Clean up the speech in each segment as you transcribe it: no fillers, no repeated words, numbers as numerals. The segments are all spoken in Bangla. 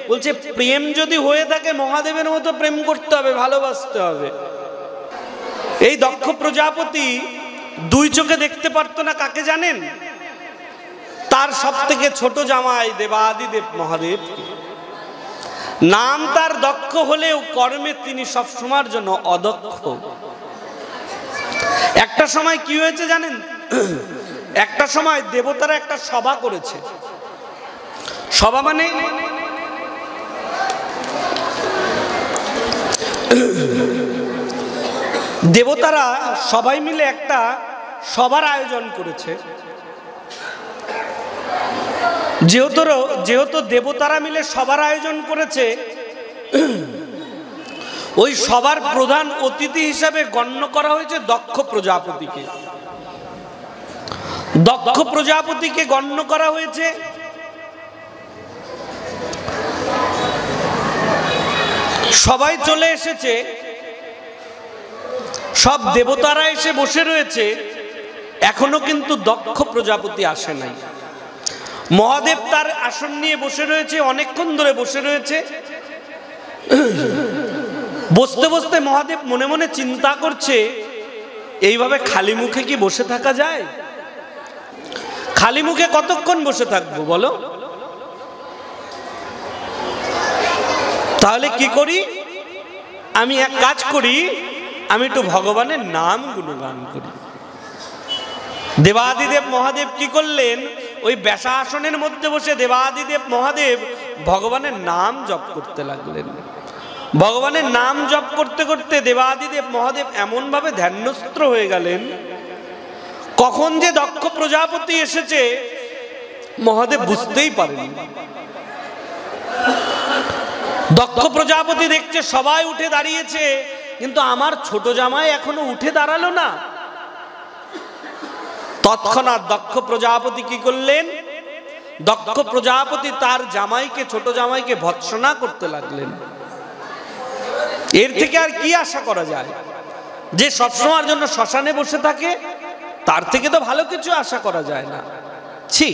বলছে প্রেম যদি হয়ে থাকে মহাদেবের মতো প্রেম করতে হবে, ভালোবাসতে হবে। এই দক্ষ প্রজাপতি দুই চোখে দেখতে পারতো না কাকে জানেন? তার সব থেকে ছোট জামাই দেবাদিদেব মহাদেব। নাম তার দক্ষ হলেও কর্মে তিনি সবসময়ের জন্য অদক্ষ। একটা সময় কি হয়েছে জানেন? একটা সময় দেবতারা একটা সভা করেছে। সভা মানে দেবতারা সবাই মিলে একটা সভার আয়োজন করেছে। যেহেতু দেবতারা মিলে সভার আয়োজন করেছে, ওই সভার প্রধান অতিথি হিসাবে গণ্য করা হয়েছে দক্ষ প্রজাপতিকে। দক্ষ প্রজাপতিকে গণ্য করা হয়েছে। সবাই চলে এসেছে, সব দেবতারা এসে বসে রয়েছে, এখনো কিন্তু দক্ষ প্রজাপতি আসে নাই। মহাদেব তার আসন নিয়ে বসে রয়েছে, অনেকক্ষণ ধরে বসে রয়েছে। বসতে বসতে মহাদেব মনে মনে চিন্তা করছে, এইভাবে খালি মুখে কি বসে থাকা যায়? খালি মুখে কতক্ষণ বসে থাকবো বলো? তাহলে কি করি? আমি এক কাজ করি, আমি একটু ভগবানের নাম গুণগান করি। দেবাদিদেব মহাদেব কি করলেন? ওই ব্যাসা আসনের মধ্যে বসে দেবাদিদেব মহাদেব ভগবানের নাম জপ করতে লাগলেন। ভগবানের নাম জপ করতে করতে দেবাদিদেব মহাদেব এমন ভাবে ধ্যানস্থ হয়ে গেলেন, কখন যে দক্ষ প্রজাপতি এসেছে মহাদেব বুঝতেই পারেনি। দক্ষ প্রজাপতি দেখছে সবাই উঠে দাঁড়িয়েছে, কিন্তু আমার ছোট জামাই এখনো উঠে দাঁড়ালো না। তৎক্ষণাৎ দক্ষ প্রজাপতি কি করলেন? দক্ষ প্রজাপতি তার জামাইকে, ছোট জামাইকে ভৎসনা করতে লাগলেন। এর থেকে আর কি আশা করা যায়? যে সবসময়ের জন্য শ্মশানে বসে থাকে, তার থেকে তো ভালো কিছু আশা করা যায় না। ছি,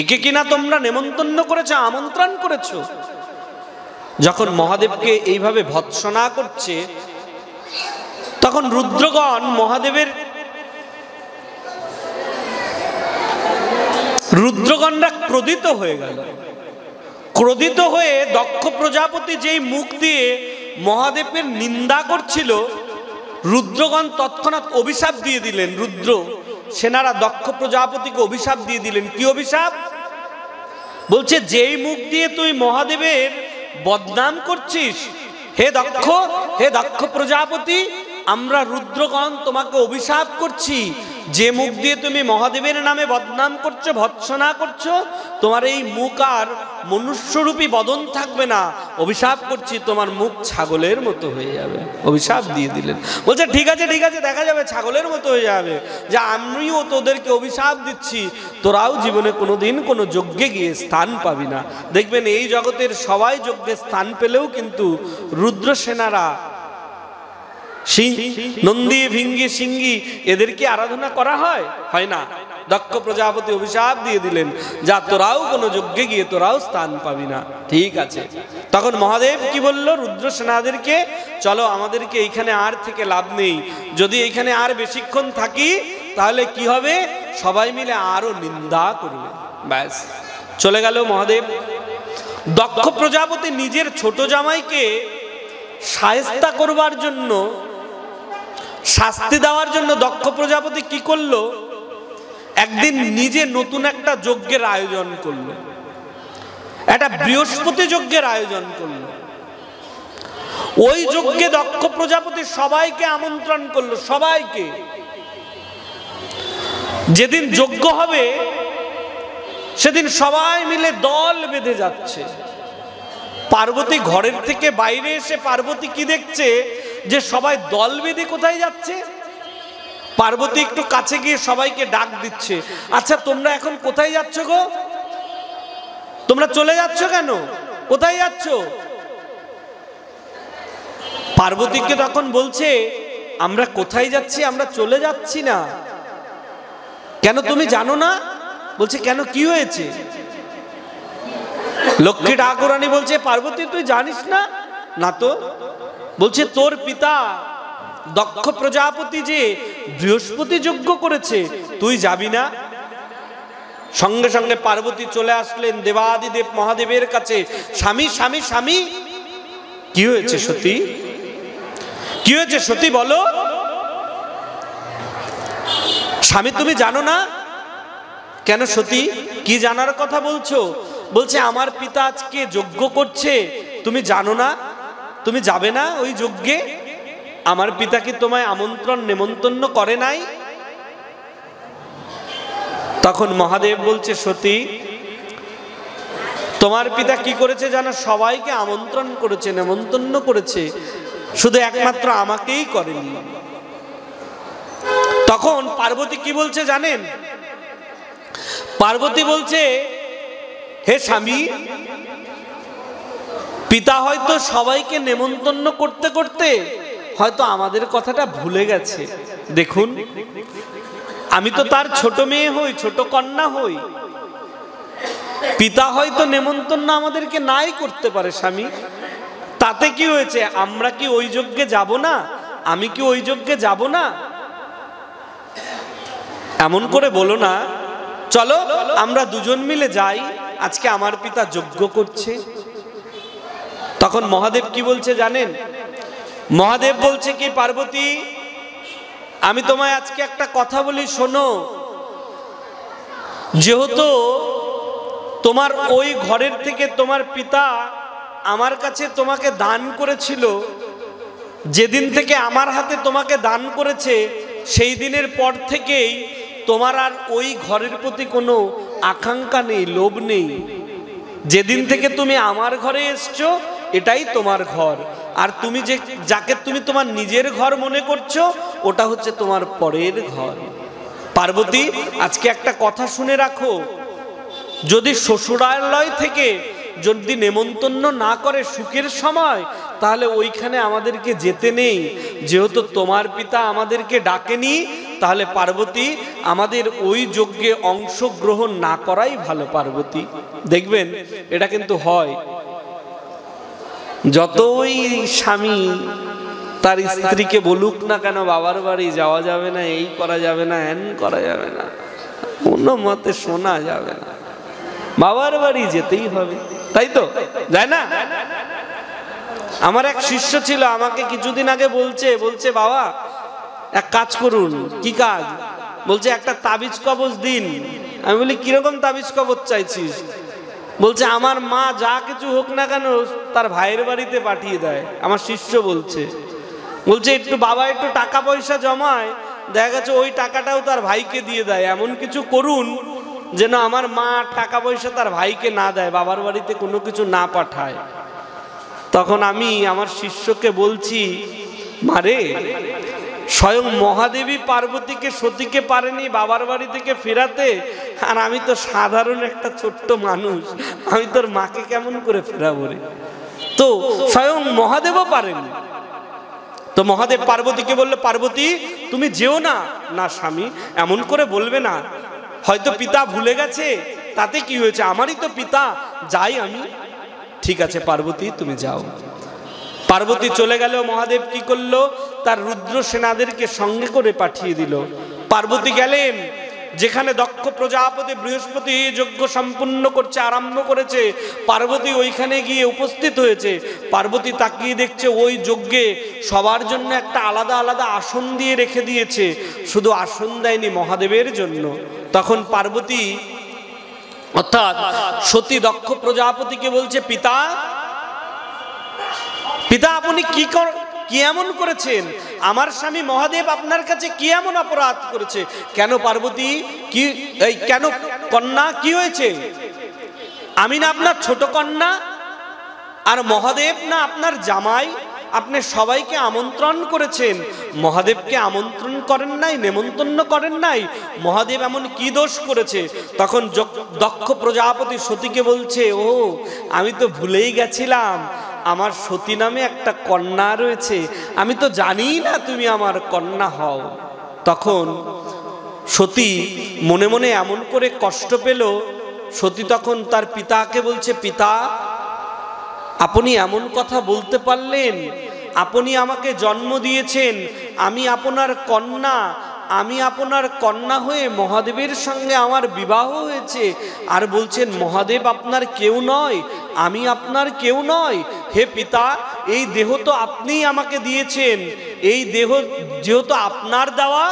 একে কিনা তোমরা নেমন্তন্ন করেছো, আমন্ত্রণ করেছো। যখন মহাদেবকে এইভাবে ভৎসনা করছে, তখন রুদ্রগণ রুদ্রগণরা ক্রোধিত হয়ে গেল। ক্রোধিত হয়ে দক্ষ প্রজাপতি যেই মুখ দিয়ে মহাদেবের নিন্দা করছিল, রুদ্রগণ তৎক্ষণাৎ অভিশাপ দিয়ে দিলেন। রুদ্র সেনারা দক্ষ প্রজাপতিকে অভিশাপ দিয়ে দিলেন। কি অভিশাপ? বলছে, যেই মুখ দিয়ে তুই মহাদেবের বদনাম করছিস, হে দক্ষ প্রজাপতি, আমরা রুদ্রগণ তোমাকে অভিশাপ করছি, যে মুখ দিয়ে তুমি মহাদেবের নামে বদনাম করছো, ভৎসনা করছো, তোমার এই মুখ আর মনুষ্যরূপী বদন থাকবে না। অভিশাপ করছি, তোমার মুখ ছাগলের মতো হয়ে যাবে। অভিশাপ দিয়ে দিলেন। বলছে ঠিক আছে ঠিক আছে, দেখা যাবে ছাগলের মতো হয়ে যাবে, যে আমিও তোদেরকে অভিশাপ দিচ্ছি, তোরাও জীবনে কোনোদিন কোনো যজ্ঞে গিয়ে স্থান পাবি না। দেখবেন এই জগতের সবাই যজ্ঞে স্থান পেলেও কিন্তু রুদ্র সেনারা নন্দী, ভিঙ্গি, সিঙ্গি এদেরকে আরাধনা করা হয় না। দক্ষ প্রজাপতি অভিশাপ দিয়ে দিলেন, যা তোরাও কোনো যজ্ঞে গিয়ে তোরাও স্থান পাবি না। ঠিক আছে। তখন মহাদেব কি বলল? রুদ্র সেনাদেরকে, চলো, আমাদেরকে এইখানে আর থেকে লাভ নেই। যদি এইখানে আর বেশিক্ষণ থাকি তাহলে কি হবে? সবাই মিলে আরো নিন্দা করবে। ব্যাস, চলে গেল মহাদেব। দক্ষ প্রজাপতি নিজের ছোট জামাইকে শায়েস্তা করবার জন্য, শাস্তি দেওয়ার জন্য দক্ষ প্রজাপতি কি করলো? একদিন নিজে নতুন একটা যজ্ঞের আয়োজন করলো, একটা বৃহস্পতি যজ্ঞের আয়োজন করলো। ওই যজ্ঞে দক্ষ প্রজাপতি সবাইকে আমন্ত্রণ করলো, সবাইকে। যেদিন যজ্ঞ হবে সেদিন সবাই মিলে দল বেঁধে যাচ্ছে। পার্বতী ঘরের থেকে বাইরে এসে পার্বতী কি দেখছে? যে সবাই দল বেঁধে কোথায় যাচ্ছে। পার্বতী একটু কাছে গিয়ে সবাইকে ডাক দিচ্ছে, আচ্ছা তোমরা এখন কোথায় যাচ্ছ গো? তোমরা চলে যাচ্ছ কেন? কোথায় যাচ্ছ? পার্বতীকে তখন বলছে, আমরা কোথায় যাচ্ছি? আমরা চলে যাচ্ছি না। কেন, তুমি জানো না? বলছে, কেন, কি হয়েছে? লক্ষ্মী ঠাকুরানী বলছে পার্বতী তুই জানিস না? না তো। বলছে তোর পিতা দক্ষ প্রজাপতি যে বৃহস্পতি যজ্ঞ করেছে, তুই যাবি না? সঙ্গে সঙ্গে পার্বতী চলে আসলেন দেবাদিদেব মহাদেবের কাছে। স্বামী স্বামী স্বামী, কি হয়েছে সতী? কি হয়েছে সতী বলো? স্বামী তুমি জানো না? কেন সতী, কি জানার কথা বলছো? বলছে আমার পিতা আজকে যজ্ঞ করছে, তুমি জানো না? তুমি যাবে না ওই যজ্ঞে? আমার পিতা কি তোমায় আমন্ত্রণ নেমন্তন্ন করে নাই? তখন মহাদেব বলছে সতী তোমার পিতা কি করেছে জানো? সবাইকে আমন্ত্রণ করেছে, নেমন্তন্ন করেছে, শুধু একমাত্র আমাকেই করেনি। তখন পার্বতী কি বলছে জানেন? পার্বতী বলছে হে স্বামী, পিতা হয়তো সবাইকে নেমন্তন্ন করতে করতে হয়তো আমাদের কথাটা ভুলে গেছে। দেখুন, আমি তো তার ছোট মেয়ে হই, ছোট কন্যা হই। পিতা হয়তো নেমন্তন্ন আমাদেরকে নাই করতে পারে স্বামী, তাতে কি হয়েছে? আমরা কি ওই যজ্ঞে যাব না? আমি কি ওই যজ্ঞে যাব না? এমন করে বলো না, চলো আমরা দুজন মিলে যাই, আজকে আমার পিতা যজ্ঞ করছে। তখন মহাদেব কি বলছে জানেন? মহাদেব বলছে কি পার্বতী, আমি তোমায় আজকে একটা কথা বলি শোনো। যেহেতু তোমার ওই ঘরের থেকে তোমার পিতা আমার কাছে তোমাকে দান করেছিল, যেদিন থেকে আমার হাতে তোমাকে দান করেছে সেই দিনের পর থেকেই তোমার আর ওই ঘরের প্রতি কোনো আকাঙ্ক্ষা নেই, লোভ নেই। যেদিন থেকে তুমি আমার ঘরে এসছো এটাই তোমার ঘর, আর তুমি যে যাকে তুমি তোমার নিজের ঘর মনে করছো ওটা হচ্ছে তোমার পরের ঘর। পার্বতী আজকে একটা কথা শুনে রাখো, যদি শ্বশুরালয় থেকে যদি নেমন্তন্ন না করে সুখের সময়, তাহলে ওইখানে আমাদেরকে যেতে নেই। যেহেতু তোমার পিতা আমাদেরকে ডাকেনি, তাহলে পার্বতী আমাদের ওই যজ্ঞে অংশগ্রহণ না করাই ভালো। পার্বতী দেখবেন এটা কিন্তু হয়, যতই স্বামী তার স্ত্রীকে বলুক না কেন বাবার বাড়ি যাওয়া যাবে না, এই করা যাবে না, এন করা যাবে না, কোনো মতে শোনা যাবে না, বাবার বাড়ি যেতেই হবে, তাই তো যায় না? আমার এক শিষ্য ছিল, আমাকে কিছুদিন আগে বলছে বাবা এক কাজ করুন। কি কাজ? বলছে একটা তাবিজ কবজ দিন। আমি বলি কিরকম তাবিজ কবজ চাইছিস? বলছে আমার মা যা কিছু হোক না কেন তার ভাইয়ের বাড়িতে পাঠিয়ে দেয়। আমার শিষ্য বলছে একটু বাবা একটু টাকা পয়সা জমায়, দেখা গেছে ওই টাকাটাও তার ভাইকে দিয়ে দেয়। এমন কিছু করুন যেন আমার মা টাকা পয়সা তার ভাইকে না দেয়, বাবার বাড়িতে কোনো কিছু না পাঠায়। তখন আমি আমার শিষ্যকে বলছি, মারে স্বয়ং মহাদেবী পার্বতীকে সতীকে পারেনি বাবার বাড়ি থেকে ফেরাতে, আর আমি তো সাধারণ একটা ছোট্ট মানুষ, আমি তোর মাকে কেমন করে ফেরাবো রে? তো স্বয়ং মহাদেবও পারেনি। তো মহাদেব পার্বতীকে বললো, পার্বতী তুমি যেও না। না স্বামী, এমন করে বলবে না, হয়তো পিতা ভুলে গেছে, তাতে কি হয়েছে, আমারই তো পিতা, যাই আমি। ঠিক আছে পার্বতী তুমি যাও। পার্বতী চলে গেল। মহাদেব কি করলো, তার রুদ্র সেনাদেরকে সঙ্গে করে পাঠিয়ে দিল। পার্বতী গেলেন যেখানে দক্ষ প্রজাপতি বৃহস্পতি যজ্ঞ সম্পূর্ণ করছে, আরম্ভ করেছে, পার্বতী ওইখানে গিয়ে উপস্থিত হয়েছে। পার্বতী তাকিয়ে দেখছে ওই যজ্ঞে সবার জন্য একটা আলাদা আলাদা আসন দিয়ে রেখে দিয়েছে, শুধু আসন দেয়নি মহাদেবের জন্য। তখন পার্বতী অর্থাৎ সতী দক্ষ প্রজাপতিকে বলছে, পিতা পিতা আপনি কি এমন করেছেন? আমার স্বামী মহাদেব আপনার কাছে কি এমন অপরাধ করেছে? কেন পার্বতী, কি এই কেন কন্যা, কি হয়েছে? আমি না আপনার ছোট কন্যা, আর মহাদেব না আপনার জামাই? আপনি সবাইকে আমন্ত্রণ করেছেন, মহাদেবকে আমন্ত্রণ করেন নাই, নেমন্তন্ন করেন নাই। মহাদেব এমন কি দোষ করেছে? তখন দক্ষ প্রজাপতি সতীকে বলছে, ও আমি তো ভুলেই গেছিলাম, আমার সতী নামে একটা কন্যা রয়েছে, আমি তো জানি না তুমি আমার কন্যা হও। তখন সতী মনে মনে এমন করে কষ্ট পেল, সতী তখন তার পিতাকে বলছে, পিতা আপনি এমন কথা বলতে পারলেন? আপনি আমাকে জন্ম দিয়েছেন, আমি আপনার কন্যা, আমি আপনার কন্যা হয়ে মহাদেবের সঙ্গে আমার বিবাহ হয়েছে, আর বলছেন মহাদেব আপনার কেউ নয়, আমি আপনার কেউ নয়। হে পিতা, এই দেহ তো আপনিই আমাকে দিয়েছেন, এই দেহ যেহেতু আপনার দেওয়া,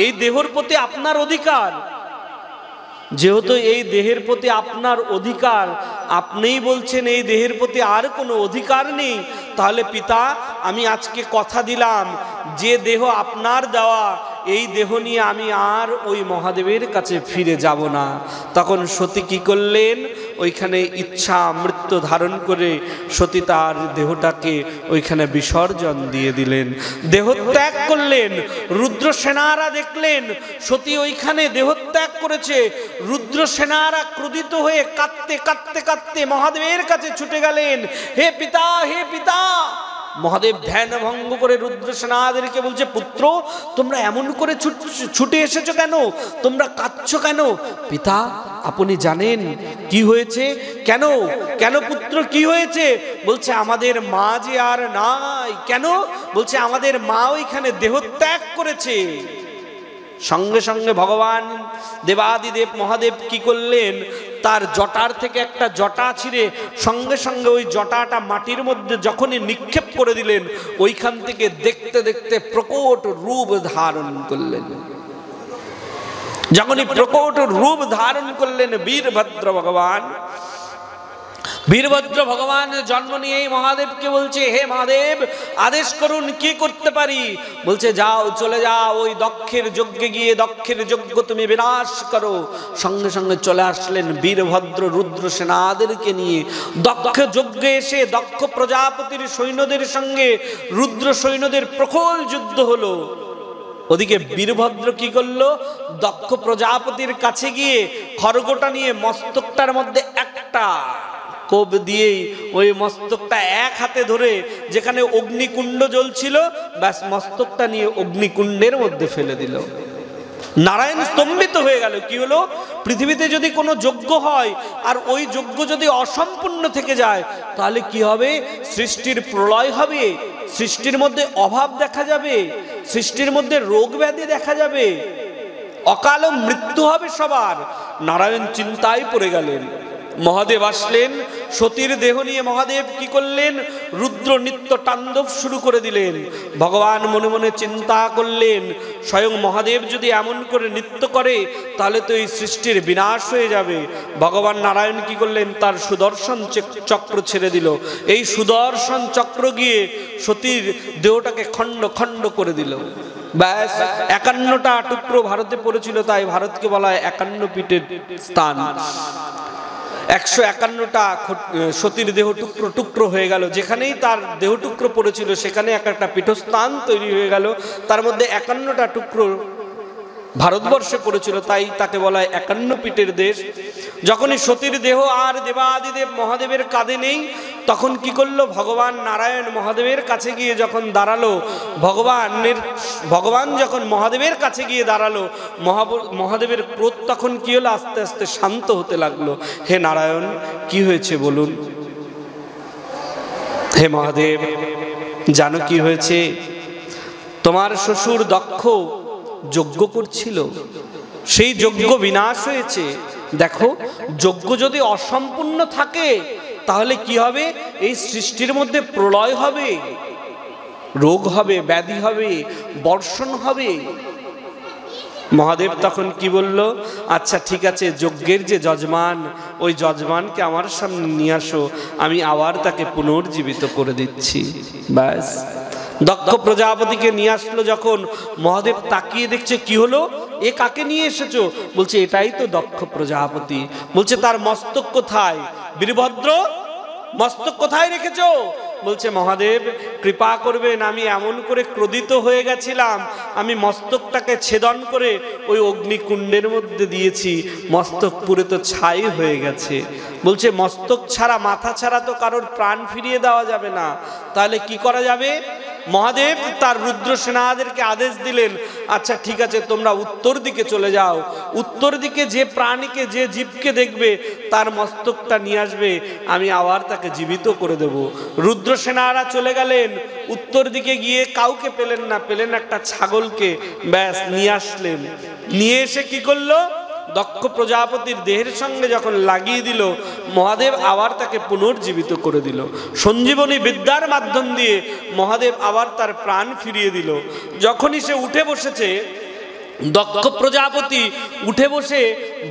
এই দেহর প্রতি আপনার অধিকার, যেহেতু এই দেহের প্রতি আপনার অধিকার, আপনিই বলছেন এই দেহের প্রতি আর কোনো অধিকার নেই, তাহলে পিতা আমি আজকে কথা দিলাম যে দেহ আপনার দেওয়া, এই দেহ নিয়ে আমি আর ওই মহাদেবের কাছে ফিরে যাব না। তখন সতী কি করলেন? ওইখানে ইচ্ছা মৃত্যু ধারণ করে সতী তার দেহটাকে ওইখানে বিসর্জন দিয়ে দিলেন, দেহত্যাগ করলেন। রুদ্রসেনারা দেখলেন সতী ওইখানে দেহত্যাগ করেছে। রুদ্রসেনারা ক্রোধিত হয়ে কাঁদতে কাঁদতে কাঁদতে মহাদেবের কাছে ছুটে গেলেন, হে পিতা, হে পিতা। মহাদেব ধ্যান ভঙ্গ করে রুদ্রসেনাদেরকে বলছে, পুত্র তোমরা এমন করে ছুটে এসেছো কেন? তোমরা কাঁদছো কেন? পিতা আপনি জানেন কি হয়েছে? কেন কেন পুত্র কি হয়েছে? বলছে আমাদের মা যে আর নাই। কেন? বলছে আমাদের মা ওইখানে দেহত্যাগ করেছে। সঙ্গে সঙ্গে ভগবান দেবাদিদেব মহাদেব কি করলেন? তার জটার থেকে একটা জটা ছিঁড়ে সঙ্গে সঙ্গে ওই জটাটা মাটির মধ্যে যখনই নিক্ষেপ করে দিলেন, ওইখান থেকে দেখতে দেখতে প্রকট রূপ ধারণ করলেন। যখনই প্রকট রূপ ধারণ করলেন বীরভদ্র ভগবান, বীরভদ্র ভগবান জন্ম নিয়েই মহাদেবকে বলছে, হে মহাদেব আদেশ করুন কি করতে পারি? বলছে যাও, চলে যাও ওই দক্ষের যজ্ঞে গিয়ে দক্ষের যজ্ঞ তুমি বিনাশ করো। সঙ্গে সঙ্গে চলে আসলেন বীরভদ্র রুদ্রসেনাদেরকে নিয়ে। দক্ষ যজ্ঞে এসে দক্ষ প্রজাপতির সৈন্যদের সঙ্গে রুদ্র সৈন্যদের প্রখর যুদ্ধ হলো। ওদিকে বীরভদ্র কি করলো? দক্ষ প্রজাপতির কাছে গিয়ে খড়গটা নিয়ে মস্তকটার মধ্যে একটা কোপ দিয়েই ওই মস্তকটা এক হাতে ধরে যেখানে অগ্নিকুণ্ড জ্বলছিল, ব্যাস মস্তকটা নিয়ে অগ্নিকুণ্ডের মধ্যে ফেলে দিল। নারায়ণ স্তম্ভিত হয়ে গেল। কি হলো? পৃথিবীতে যদি কোনো যজ্ঞ হয় আর ওই যজ্ঞ যদি অসম্পূর্ণ থেকে যায়, তাহলে কি হবে? সৃষ্টির প্রলয় হবে, সৃষ্টির মধ্যে অভাব দেখা যাবে, সৃষ্টির মধ্যে রোগ ব্যাধি দেখা যাবে, অকাল মৃত্যু হবে সবার। নারায়ণ চিন্তায় পড়ে গেলেন। মহাদেব আসলেন, সতীর দেহ নিয়ে মহাদেব কি করলেন? রুদ্র নৃত্য তাণ্ডব শুরু করে দিলেন। ভগবান মনে মনে চিন্তা করলেন, স্বয়ং মহাদেব যদি এমন করে নৃত্য করে তাহলে তো এই সৃষ্টির বিনাশ হয়ে যাবে। ভগবান নারায়ণ কি করলেন? তার সুদর্শন চক্র ছেড়ে দিল। এই সুদর্শন চক্র গিয়ে সতীর দেহটাকে খণ্ড খণ্ড করে দিল। ব্যাস 51টা টুকরো ভারতে পড়েছিল, তাই ভারতকে বলা হয় 51 পীঠের স্থান। 151টা সতীর দেহ টুকরো টুকরো হয়ে গেল। যেখানেই তার দেহ টুকরো পড়েছিল সেখানে একটা পীঠস্থান তৈরি হয়ে গেল। তার মধ্যে 51টা টুকরো ভারতবর্ষে পড়েছিল, তাই তাকে বলা হয় 51 পীঠের দেশ। যখনই সতীর দেহ আর দেবাদিদেব মহাদেবের কাঁধে নেই, তখন কি করলো? ভগবান নারায়ণ মহাদেবের কাছে গিয়ে যখন দাঁড়ালো, ভগবান যখন মহাদেবের কাছে গিয়ে দাঁড়ালো, মহাদেবের ক্রোধ তখন কি হলো? আস্তে আস্তে শান্ত হতে লাগলো। হে নারায়ণ কি হয়েছে বলুন? হে মহাদেব জানো কি হয়েছে? তোমার শ্বশুর দক্ষ যজ্ঞ করছিল, সেই যজ্ঞ বিনাশ হয়েছে। দেখো, যজ্ঞ যদি অসম্পূর্ণ থাকে তাহলে কি হবে? এই সৃষ্টির মধ্যে প্রলয় হবে, রোগ হবে, ব্যাধি হবে, বর্ষণ হবে। মহাদেব তখন কি বলল? আচ্ছা ঠিক আছে, যজ্ঞের যে যজমান, ওই যজমানকে আমার সামনে নিয়ে আসো, আমি আবার তাকে পুনর্জীবিত করে দিচ্ছি। ব্যাস দক্ষ প্রজাপতিকে নিয়ে আসলো। যখন মহাদেব তাকিয়ে দেখছে, কি হলো? এ কাকে নিয়ে এসেছো? বলছে এটাই তো দক্ষ প্রজাপতি। বলছে তার মস্তক কোথায়? বীরভদ্র মস্তক কোথায় রেখেছো? বলছে মহাদেব কৃপা করবেন, আমি এমন করে ক্রোধিত হয়ে গেছিলাম, আমি মস্তকটাকে ছেদন করে ওই অগ্নিকুণ্ডের মধ্যে দিয়েছি, মস্তক পুরো তো ছাই হয়ে গেছে। বলছে মস্তক ছাড়া, মাথা ছাড়া তো কারোর প্রাণ ফিরিয়ে দেওয়া যাবে না, তাহলে কি করা যাবে? মহাদেব তার রুদ্র সেনাদেরকে আদেশ দিলেন, আচ্ছা ঠিক আছে, তোমরা উত্তর দিকে চলে যাও, উত্তর দিকে যে প্রাণীকে যে জীবকে দেখবে তার মস্তকটা নিয়ে আসবে, আমি আবার তাকে জীবিত করে দেব। রুদ্র সেনারা চলে গেলেন, উত্তর দিকে গিয়ে কাউকে পেলেন না, পেলেন একটা ছাগলকে, ব্যাস নিয়ে আসলেন। নিয়ে এসে কি করলো, দক্ষ প্রজাপতির দেহের সঙ্গে যখন লাগিয়ে দিল, মহাদেব আবার তাকে পুনর্জীবিত করে দিল। সঞ্জীবনী বিদ্যার মাধ্যম দিয়ে মহাদেব আবার তার প্রাণ ফিরিয়ে দিল। যখনই সে উঠে বসেছে, দক্ষ প্রজাপতি উঠে বসে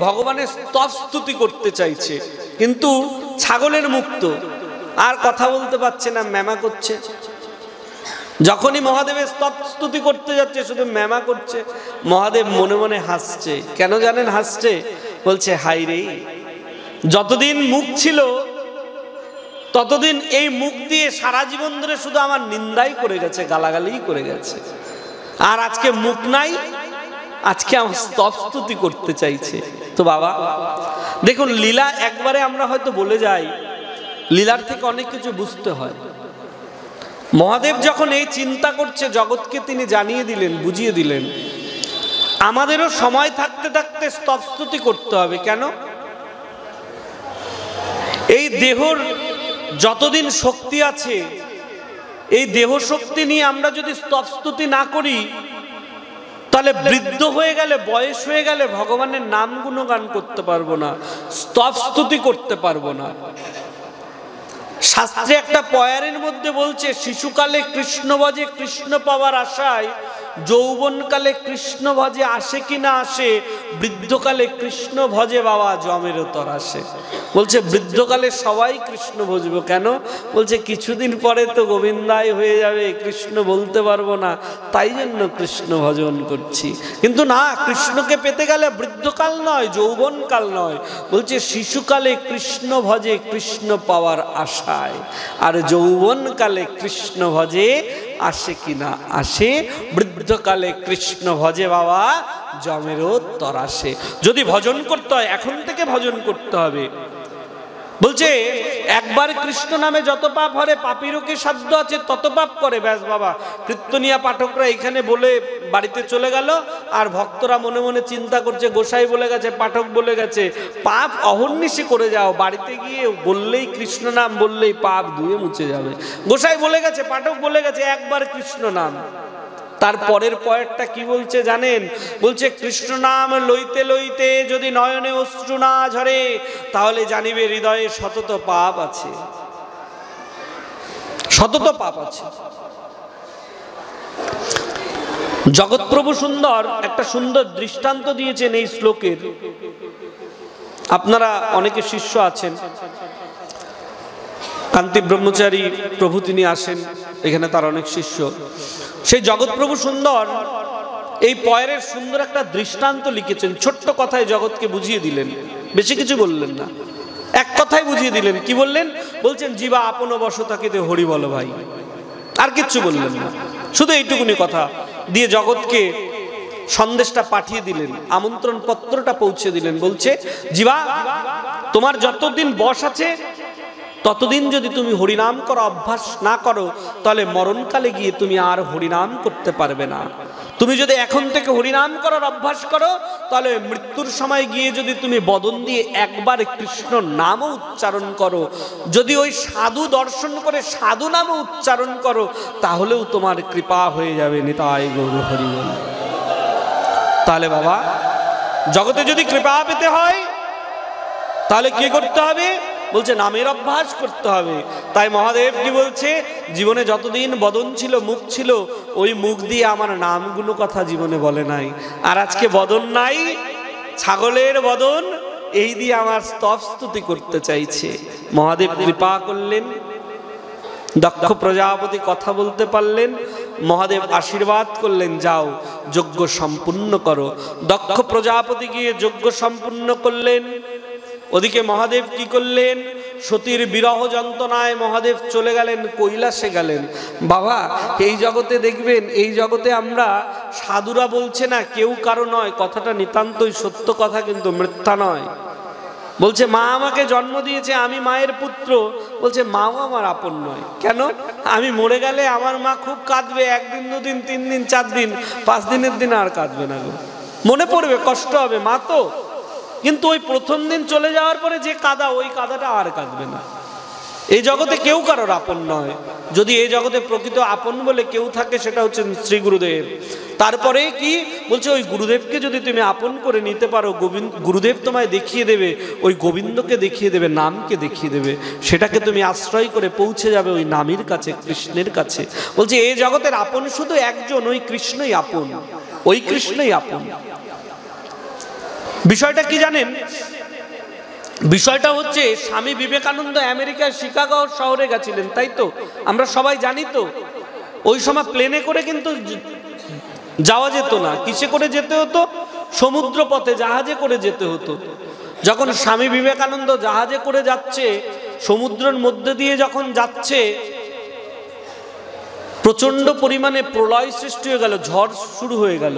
ভগবানের স্তবস্তুতি করতে চাইছে, কিন্তু ছাগলের মুক্ত, আর কথা বলতে পারছে না, ম্যামা করছে। যখনই মহাদেবের স্তবস্তুতি করতে যাচ্ছে শুধু ম্যামা করছে। মহাদেব মনে মনে হাসছে। কেন জানেন হাসছে? বলছে, হাই রে, যতদিন মুখ ছিল ততদিন এই মুখ দিয়ে সারা জীবন ধরে শুধু আমার নিন্দাই করে গেছে, গালাগালিই করে গেছে, আর আজকে মুখ নাই, আজকে আমার স্তবস্তুতি করতে চাইছে। তো বাবা দেখুন, লীলা একবারে আমরা হয়তো বলে যাই, লীলার থেকে অনেক কিছু বুঝতে হয়। মহাদেব যখন এই চিন্তা করছে, জগৎকে তিনি জানিয়ে দিলেন, বুঝিয়ে দিলেন, আমাদেরও সময় থাকতে থাকতে স্তবস্তুতি করতে হবে। কেন? এই দেহর যতদিন শক্তি আছে, এই দেহ শক্তি নিয়ে আমরা যদি স্তবস্তুতি না করি, তাহলে বৃদ্ধ হয়ে গেলে, বয়স হয়ে গেলে ভগবানের নাম গুণগান করতে পারবো না, স্তবস্তুতি করতে পারবো না। শাস্ত্রে একটা পয়ারের মধ্যে বলছে, শিশুকালে কৃষ্ণ ভজে কৃষ্ণ পাওয়ার আশায়, যৌবনকালে কৃষ্ণ ভজে আসে কি না আসে, বৃদ্ধকালে কৃষ্ণ ভজে বাবা জমের তর আসে। বলছে বৃদ্ধকালে সবাই কৃষ্ণ ভজবো। কেন? বলছে কিছুদিন পরে তো গোবিন্দাই হয়ে যাবে, কৃষ্ণ বলতে পারবো না, তাই জন্য কৃষ্ণ ভজন করছি। কিন্তু না, কৃষ্ণকে পেতে গেলে বৃদ্ধকাল নয়, যৌবনকাল নয়। বলছে শিশুকালে কৃষ্ণ ভজে কৃষ্ণ পাওয়ার আশায়, আর যৌবনকালে কৃষ্ণ ভজে আসে কিনা আসে, বৃদ্ধকালে কৃষ্ণ ভজে বাবা জমেরও তরাসে। যদি ভজন করতে হয় এখন থেকে ভজন করতে হবে। বলছে একবার কৃষ্ণ নামে যত পাপ হরে, পাপীরও কি সাধ্য আছে তত পাপ করে। ব্যাস বাবা, কীর্তনিয়া পাঠকরা এখানে বলে বাড়িতে চলে গেল, আর ভক্তরা মনে মনে চিন্তা করছে, গোসাই বলে গেছে, পাঠক বলে গেছে, পাপ অহর্নিশি করে যাও, বাড়িতে গিয়ে বললেই কৃষ্ণ নাম বললেই পাপ ধুয়ে মুছে যাবে। গোসাই বলে গেছে, পাঠক বলে গেছে, একবার কৃষ্ণ নাম। তার পরের পয়েরটা কি বলছে জানেন? বলছে কৃষ্ণ নাম লইতে লইতে যদি নয়নে অশ্রু না ঝরে, তাহলে জানিবে হৃদয়ে শতত পাপ আছে, শতত পাপ আছে। জগৎপ্রভু সুন্দর একটা সুন্দর দৃষ্টান্ত দিয়েছেন এই শ্লোকের। আপনারা অনেকে শিষ্য আছেন, কান্তি ব্রহ্মচারী প্রভু তিনি আসেন এখানে, তার অনেক শিষ্য। সেই জগৎপ্রভু সুন্দর এই পয়ের সুন্দর একটা দৃষ্টান্ত লিখেছেন। ছোট্ট কথায় জগৎকে বুঝিয়ে দিলেন, বেশি কিছু বললেন না, এক কথায় বুঝিয়ে দিলেন। কি বললেন? বলছেন জীবা আপন বশ থাকিতে হরি বল ভাই, আর কিচ্ছু বললেন না, শুধু এইটুকুনি কথা দিয়ে জগৎকে সন্দেশটা পাঠিয়ে দিলেন, আমন্ত্রণ পত্রটা পৌঁছে দিলেন। বলছে জীবা, তোমার যতদিন বশ আছে ততদিন যদি তুমি হরিনাম করা অভ্যাস না করো, তাহলে মরণকালে গিয়ে তুমি আর হরিনাম করতে পারবে না। তুমি যদি এখন থেকে হরিনাম করার অভ্যাস করো, তাহলে মৃত্যুর সময় গিয়ে যদি তুমি বদন দিয়ে একবার কৃষ্ণ নামও উচ্চারণ করো, যদি ওই সাধু দর্শন করে সাধু নামও উচ্চারণ করো, তাহলেও তোমার কৃপা হয়ে যাবে। নিতাই গৌর হরি বল। তাহলে বাবা, জগতে যদি কৃপা পেতে হয় তাহলে কি করতে হবে? বলছে নামের অভ্যাস করতে হবে। তাই মহাদেব কি বলছে? জীবনে যতদিন বদন ছিল, মুখ ছিল, ওই মুখ দিয়ে আমার নামগুলো কথা জীবনে বলে নাই। আর আজকে বদন নাই, ছাগলের বদন, এই দিয়ে আমার স্তবস্তুতি করতে চাইছে। মহাদেব কৃপা করলেন, দক্ষ প্রজাপতি কথা বলতে পারলেন, মহাদেব আশীর্বাদ করলেন, যাও যজ্ঞ সম্পূর্ণ করো। দক্ষ প্রজাপতি গিয়ে যজ্ঞ সম্পূর্ণ করলেন। ওদিকে মহাদেব কি করলেন? সতীর বিরহ যন্ত্রণায় মহাদেব চলে গেলেন, কৈলাসে গেলেন। বাবা, এই জগতে দেখবেন, এই জগতে আমরা সাধুরা বলছে না কেউ কারো নয়, কথাটা নিতান্তই সত্য কথা, কিন্তু মিথ্যা নয়। বলছে মা আমাকে জন্ম দিয়েছে, আমি মায়ের পুত্র। বলছে মাও আমার আপন নয়। কেন? আমি মরে গেলে আমার মা খুব কাঁদবে, 1 দিন 2 দিন 3 দিন 4 দিন 5 দিনের দিন আর কাঁদবে না গো, মনে পড়বে, কষ্ট হবে, মা তো। কিন্তু ওই প্রথম দিন চলে যাওয়ার পরে যে কাঁদা, ওই কাঁদাটা আর কাঁদবে না। এই জগতে কেউ কারোর আপন নয়। যদি এই জগতে প্রকৃত আপন বলে কেউ থাকে সেটা হচ্ছে শ্রী গুরুদেব। তারপরে কি বলছে, ওই গুরুদেবকে যদি তুমি আপন করে নিতে পারো, গুরুদেব তোমায় দেখিয়ে দেবে, ওই গোবিন্দকে দেখিয়ে দেবে, নামকে দেখিয়ে দেবে, সেটাকে তুমি আশ্রয় করে পৌঁছে যাবে ওই নামের কাছে, কৃষ্ণের কাছে। বলছে এই জগতের আপন শুধু একজন, ওই কৃষ্ণই আপন, ওই কৃষ্ণই আপন। বিষয়টা কি জানেন? বিষয়টা হচ্ছে স্বামী বিবেকানন্দ আমেরিকার শিকাগো শহরে গেছিলেন, তাই তো? আমরা সবাই জানি তো। ওই সময় প্লেনে করে কিন্তু যাওয়া যেত না। কিসে করে যেতে হতো? সমুদ্র পথে, জাহাজে করে যেতে হতো। যখন স্বামী বিবেকানন্দ জাহাজে করে যাচ্ছে, সমুদ্রের মধ্যে দিয়ে যখন যাচ্ছে, প্রচন্ড পরিমাণে প্রলয় সৃষ্টি হয়ে গেল, ঝড় শুরু হয়ে গেল।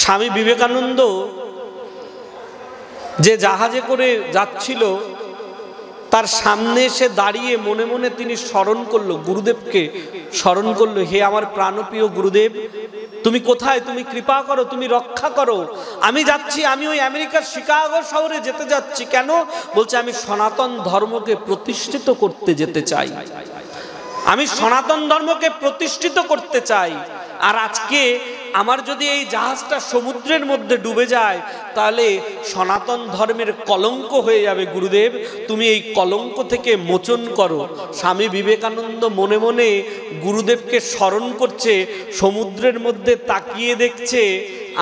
স্বামী বিবেকানন্দ যে জাহাজে করে যাচ্ছিল, তার সামনে এসে দাঁড়িয়ে মনে মনে তিনি স্মরণ করলো, গুরুদেবকে স্মরণ করলো, হে আমার প্রাণপ্রিয় গুরুদেব, তুমি কোথায়? তুমি কৃপা করো, তুমি রক্ষা করো। আমি যাচ্ছি, আমি ওই আমেরিকার শিকাগো শহরে যেতে যাচ্ছি। কেন? বলছে আমি সনাতন ধর্মকে প্রতিষ্ঠিত করতে যেতে চাই, আমি সনাতন ধর্মকে প্রতিষ্ঠিত করতে চাই। আর আজকে আমার যদি এই জাহাজটা সমুদ্রের মধ্যে ডুবে যায়, তাহলে সনাতন ধর্মের কলঙ্ক হয়ে যাবে। গুরুদেব, তুমি এই কলঙ্ক থেকে মোচন করো। স্বামী বিবেকানন্দ মনে মনে গুরুদেবকে স্মরণ করছে, সমুদ্রের মধ্যে তাকিয়ে দেখছে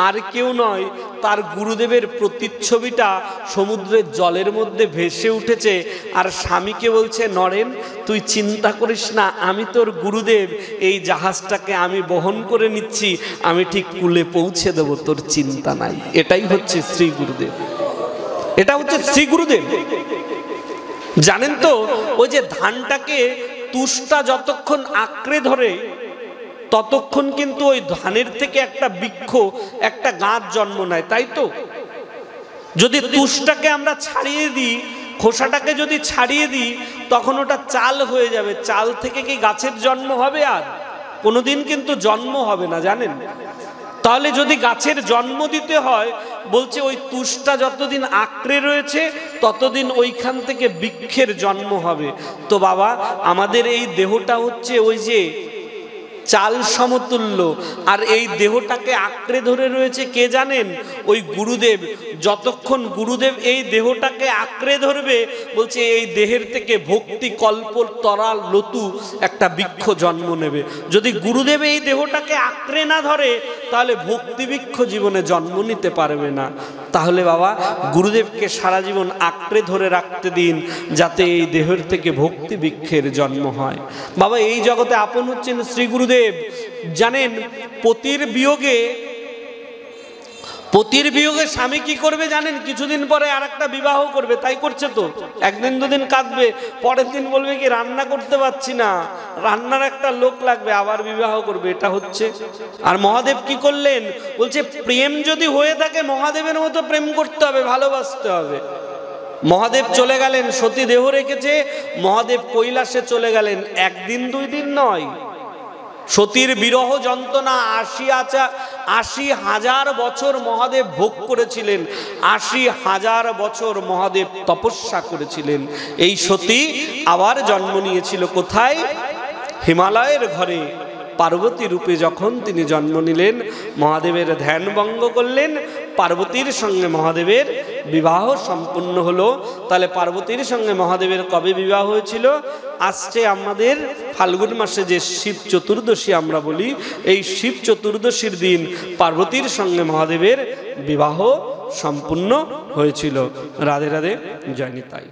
আর কেউ নয়, তার গুরুদেবের প্রতিচ্ছবিটা সমুদ্রের জলের মধ্যে ভেসে উঠেছে। আর স্বামীকে বলছে, নরেন তুই চিন্তা করিস না, আমি তোর গুরুদেব, এই জাহাজটাকে আমি বহন করে নিচ্ছি, আমি ঠিক কূলে পৌঁছে দেব, তোর চিন্তা নাই। এটাই হচ্ছে শ্রী গুরুদেব, এটা হচ্ছে শ্রী গুরুদেব। জানেন তো, ওই যে ধানটাকে তুষটা যতক্ষণ আঁকড়ে ধরে, ততক্ষণ কিন্তু ওই ধানের থেকে একটা বৃক্ষ, একটা গাছ জন্ম নেয়, তাই তো? যদি তুষটাকে আমরা ছাড়িয়ে দিই, খোসাটাকে যদি ছাড়িয়ে দিই, তখন ওটা চাল হয়ে যাবে। চাল থেকে কি গাছের জন্ম হবে? আর কোনোদিন কিন্তু জন্ম হবে না, জানেন? তাহলে যদি গাছের জন্ম দিতে হয়, বলছে ওই তুষটা যতদিন আঁকড়ে রয়েছে, ততদিন ওইখান থেকে বৃক্ষের জন্ম হবে। তো বাবা, আমাদের এই দেহটা হচ্ছে ওই যে চাল সমতুল্য, আর এই দেহটাকে আঁকড়ে ধরে রয়েছে কে জানেন? ওই গুরুদেব। যতক্ষণ গুরুদেব এই দেহটাকে আঁকড়ে ধরবে, বলছে এই দেহের থেকে ভক্তি কল্প তরাল লতু একটা বৃক্ষ জন্ম নেবে। যদি গুরুদেব এই দেহটাকে আঁকড়ে না ধরে, তাহলে ভক্তি বৃক্ষ জীবনে জন্ম নিতে পারবে না। তাহলে বাবা, গুরুদেবকে সারা জীবন আঁকড়ে ধরে রাখতে দিন, যাতে এই দেহের থেকে ভক্তি বৃক্ষের জন্ম হয়। বাবা, এই জগতে আপন হচ্ছেন শ্রী গুরুদেব। জানেন, পতির বিয়োগে স্বামী কি করবে জানেন? কিছুদিন পরে আর একটা বিবাহ করবে, তাই করছে তো। 1 দিন 2 দিন কাঁদবে, পরের দিন বলবে কি রান্না করতে পারছি না, রান্নার একটা লোক লাগবে, আবার বিবাহ করবে। এটা হচ্ছে। আর মহাদেব কি করলেন? বলছে প্রেম যদি হয়ে থাকে, মহাদেবের মতো প্রেম করতে হবে, ভালোবাসতে হবে। মহাদেব চলে গেলেন, সতী দেহ রেখেছে, মহাদেব কৈলাসে চলে গেলেন। 1 দিন 2 দিন নয়, সতীর বিরহ যন্ত্রণা 80,000 বছর মহাদেব ভোগ করেছিলেন। 80,000 বছর মহাদেব তপস্যা করেছিলেন। এই সতী আবার জন্ম নিয়েছিল কোথায়? হিমালয়ের ঘরে। পার্বতী রূপে যখন তিনি জন্ম নিলেন, মহাদেবের ধ্যান ভঙ্গ করলেন, পার্বতীর সঙ্গে মহাদেবের বিবাহ সম্পূর্ণ হলো। তাহলে পার্বতীর সঙ্গে মহাদেবের কবে বিবাহ হয়েছিল? আসছে আমাদের ফাল্গুন মাসে যে শিব চতুর্দশী আমরা বলি, এই শিব চতুর্দশীর দিন পার্বতীর সঙ্গে মহাদেবের বিবাহ সম্পূর্ণ হয়েছিল। রাধে রাধে, জয় নিতাই।